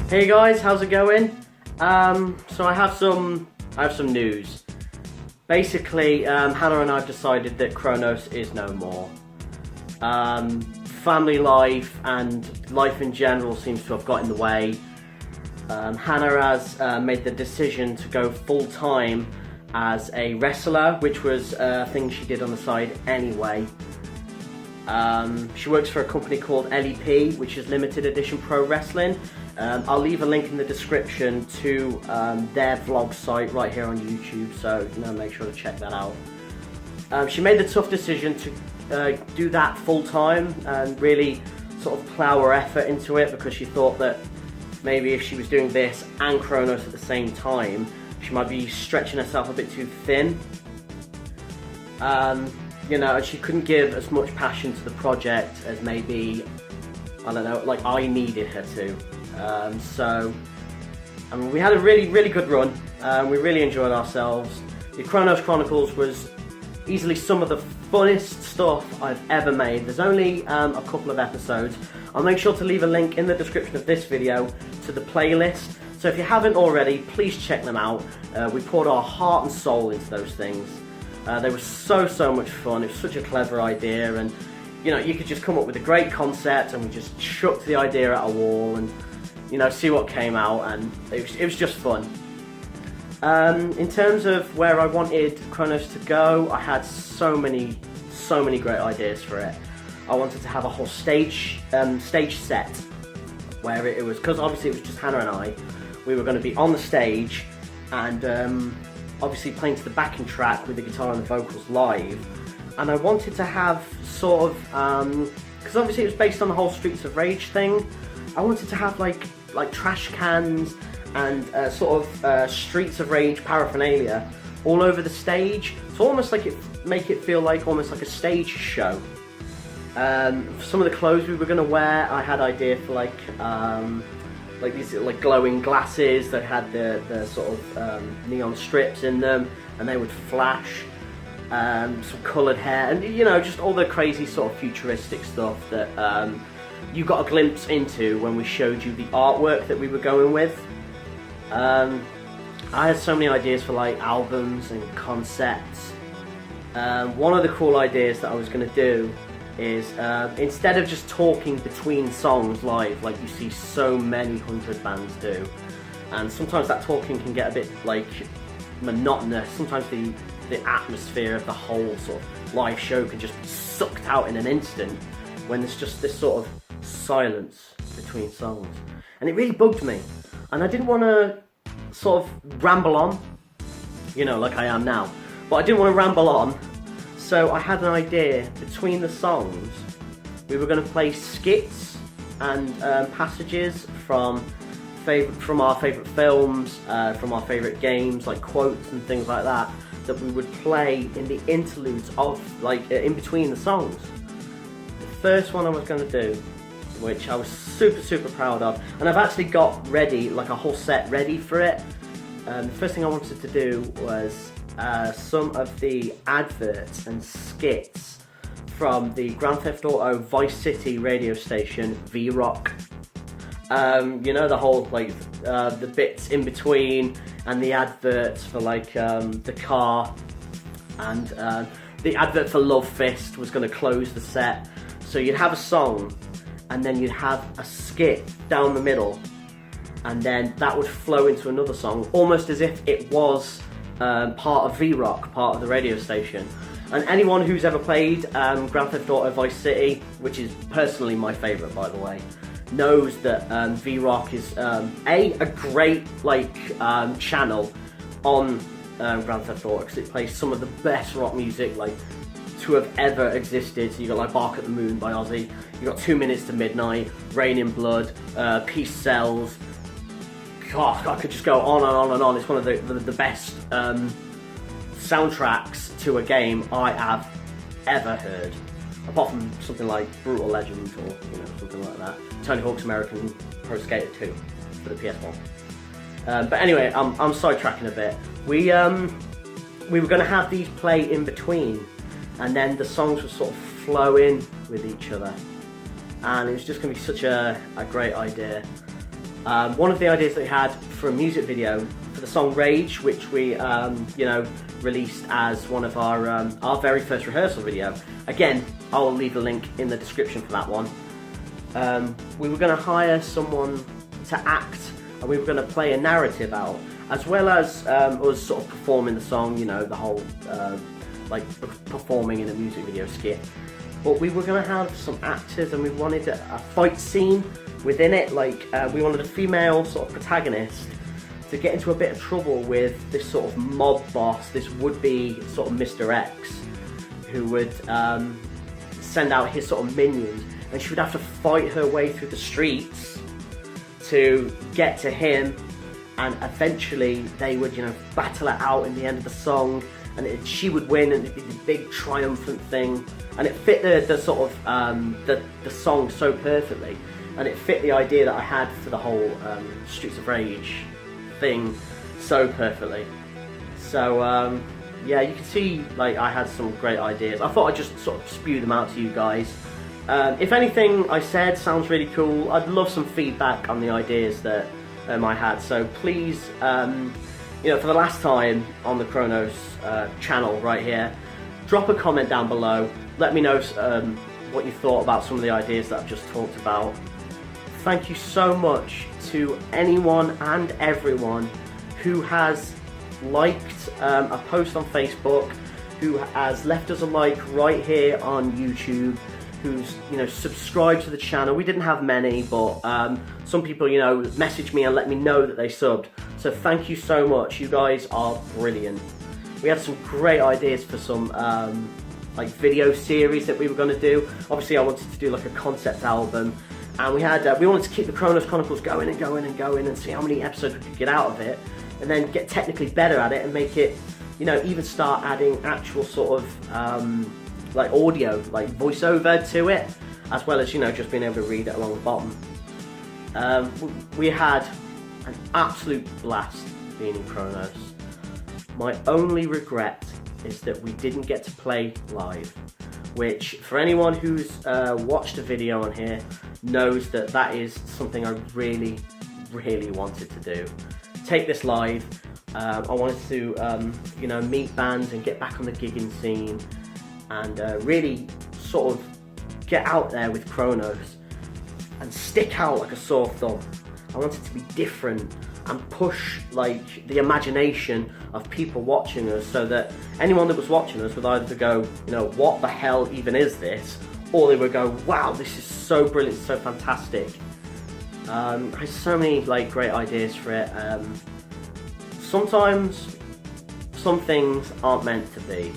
Hey guys, how's it going? So I have some news. Basically, Hannah and I have decided that Chronos is no more. Family life and life in general seems to have got in the way. Hannah has made the decision to go full-time as a wrestler, which was a thing she did on the side anyway. She works for a company called LEP, which is Limited Edition Pro Wrestling. I'll leave a link in the description to their vlog site right here on YouTube, so make sure to check that out. She made the tough decision to do that full time and really sort of plough her effort into it, because she thought that maybe if she was doing this and Chronos at the same time, she might be stretching herself a bit too thin. She couldn't give as much passion to the project as maybe, I don't know, like I needed her to. We had a really good run. We really enjoyed ourselves. The Chronos Chronicles was easily some of the funnest stuff I've ever made. There's only a couple of episodes. I'll make sure to leave a link in the description of this video to the playlist. So if you haven't already, please check them out. We poured our heart and soul into those things. They were so much fun. It was such a clever idea, and you could just come up with a great concept, and we just chucked the idea at a wall and see what came out, and it was just fun. In terms of where I wanted Chronos to go, I had so many great ideas for it. I wanted to have a whole stage set where it was, because obviously it was just Hannah and I. We were going to be on the stage and obviously playing to the backing track with the guitar and the vocals live. And I wanted to have sort of, because obviously it was based on the whole Streets of Rage thing, I wanted to have like trash cans and sort of Streets of Rage paraphernalia all over the stage. So almost like make it feel like almost like a stage show. Some of the clothes we were going to wear, I had idea for like these glowing glasses that had the sort of neon strips in them, and they would flash. Some coloured hair, and just all the crazy sort of futuristic stuff that you got a glimpse into when we showed you the artwork that we were going with. I had so many ideas for like albums and concepts. One of the cool ideas that I was going to do is instead of just talking between songs live like you see so many hundred bands do, and sometimes that talking can get a bit like monotonous. Sometimes the atmosphere of the whole sort of live show can just be sucked out in an instant when there's just this sort of silence between songs, and it really bugged me, and I didn't want to sort of ramble on, like I am now, but I didn't want to ramble on. So I had an idea. Between the songs, we were going to play skits and passages from our favourite films, from our favourite games, like quotes and things like that we would play in the interludes of, in between the songs. The first one I was going to do, which I was super proud of, and I've actually got ready, like a whole set ready for it. The first thing I wanted to do was some of the adverts and skits from the Grand Theft Auto Vice City radio station, V-Rock. The whole, the bits in between, and the adverts for, the car, and the advert for Love Fist was going to close the set. So you'd have a song, and then you'd have a skit down the middle, and then that would flow into another song, almost as if it was part of V-Rock, part of the radio station. And anyone who's ever played Grand Theft Auto Vice City, which is personally my favourite, by the way, knows that V-Rock is a great channel on Grand Theft Auto, because it plays some of the best rock music to have ever existed. So you got Bark at the Moon by Ozzy, you got 2 Minutes to Midnight, Rain in Blood, Peace Sells. God, I could just go on and on and on. It's one of the best soundtracks to a game I have ever heard, apart from something like Brutal Legend or something like that. Tony Hawk's American Pro Skater 2 for the PS1. But anyway, I'm sidetracking a bit. We were going to have these play in between, and then the songs would sort of flow in with each other, and it was just going to be such a great idea. One of the ideas that we had for a music video for the song Rage, which we released as one of our very first rehearsal video. Again, I'll leave a link in the description for that one. We were going to hire someone to act, and we were going to play a narrative out, as well as us sort of performing the song, the whole like performing in a music video skit. But we were going to have some actors, and we wanted a fight scene within it. Like we wanted a female sort of protagonist to get into a bit of trouble with this sort of mob boss, this would-be sort of Mr. X, who would send out his sort of minions, and she would have to fight her way through the streets to get to him, and eventually they would, battle it out in the end of the song, and she would win, and it'd be the big triumphant thing, and it fit the sort of the song so perfectly, and it fit the idea that I had for the whole Streets of Rage thing so perfectly. So yeah, you can see like I had some great ideas. I thought I'd just sort of spew them out to you guys. If anything I said sounds really cool, I'd love some feedback on the ideas that I had. So please, for the last time on the Chronos channel right here, drop a comment down below. Let me know what you thought about some of the ideas that I've just talked about. Thank you so much to anyone and everyone who has liked a post on Facebook, who has left us a like right here on YouTube, who's subscribed to the channel. We didn't have many, but some people messaged me and let me know that they subbed. So thank you so much. You guys are brilliant. We had some great ideas for some like video series that we were going to do. Obviously I wanted to do like a concept album, and we wanted to keep the Chronos Chronicles going and going and going and see how many episodes we could get out of it, and then get technically better at it and make it, even start adding actual sort of like audio, like voiceover to it, as well as just being able to read it along the bottom. We had an absolute blast being in Chronos. My only regret is that we didn't get to play live, which for anyone who's watched a video on here knows that is something I really, really wanted to do. Take this live. I wanted to meet bands and get back on the gigging scene, and really sort of get out there with Chronos and stick out like a sore thumb. I wanted to be different and push like the imagination of people watching us, so that anyone that was watching us would either go, what the hell even is this? Or they would go, wow, this is so brilliant, so fantastic. I had so many like great ideas for it. Sometimes some things aren't meant to be.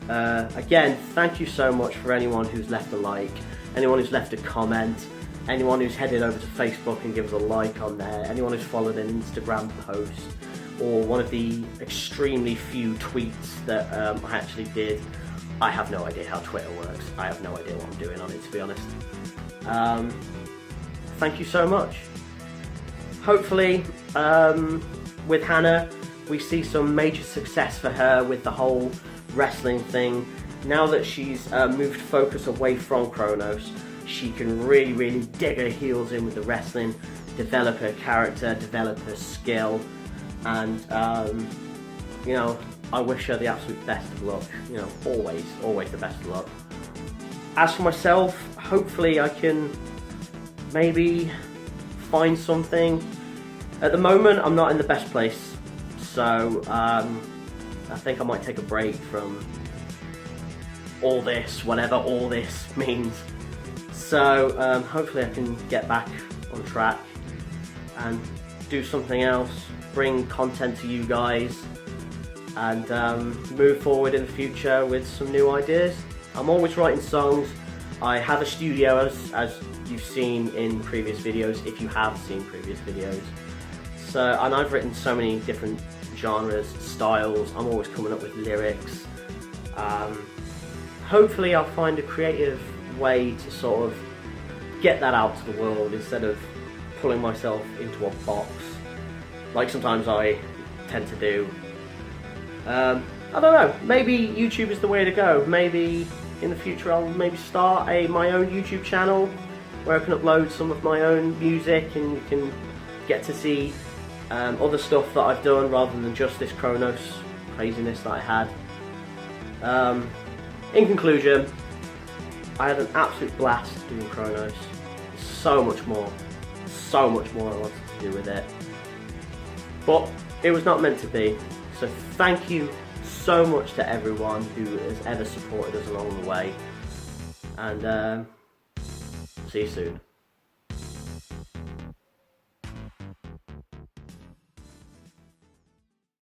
Again, thank you so much for anyone who's left a like, anyone who's left a comment, anyone who's headed over to Facebook and gives a like on there, anyone who's followed an Instagram post, or one of the extremely few tweets that I actually did. I have no idea how Twitter works. I have no idea what I'm doing on it, to be honest. Thank you so much. Hopefully, with Hannah, we see some major success for her with the whole wrestling thing. Now that she's moved focus away from Chronos, she can really, really dig her heels in with the wrestling, develop her character, develop her skill, and I wish her the absolute best of luck. Always the best of luck. As for myself, hopefully I can maybe find something. At the moment, I'm not in the best place, so I think I might take a break from all this, whatever all this means. So hopefully I can get back on track and do something else, bring content to you guys, and move forward in the future with some new ideas. I'm always writing songs. I have a studio, as you've seen in previous videos, if you have seen previous videos. So, and I've written so many different genres, styles. I'm always coming up with lyrics. Hopefully I'll find a creative way to sort of get that out to the world, instead of pulling myself into a box like sometimes I tend to do. I don't know, maybe YouTube is the way to go. Maybe in the future I'll maybe start my own YouTube channel. where I can upload some of my own music, and you can get to see other stuff that I've done rather than just this Chronos craziness that I had. In conclusion, I had an absolute blast doing Chronos. So much more I wanted to do with it. But it was not meant to be. So thank you so much to everyone who has ever supported us along the way. And see you soon.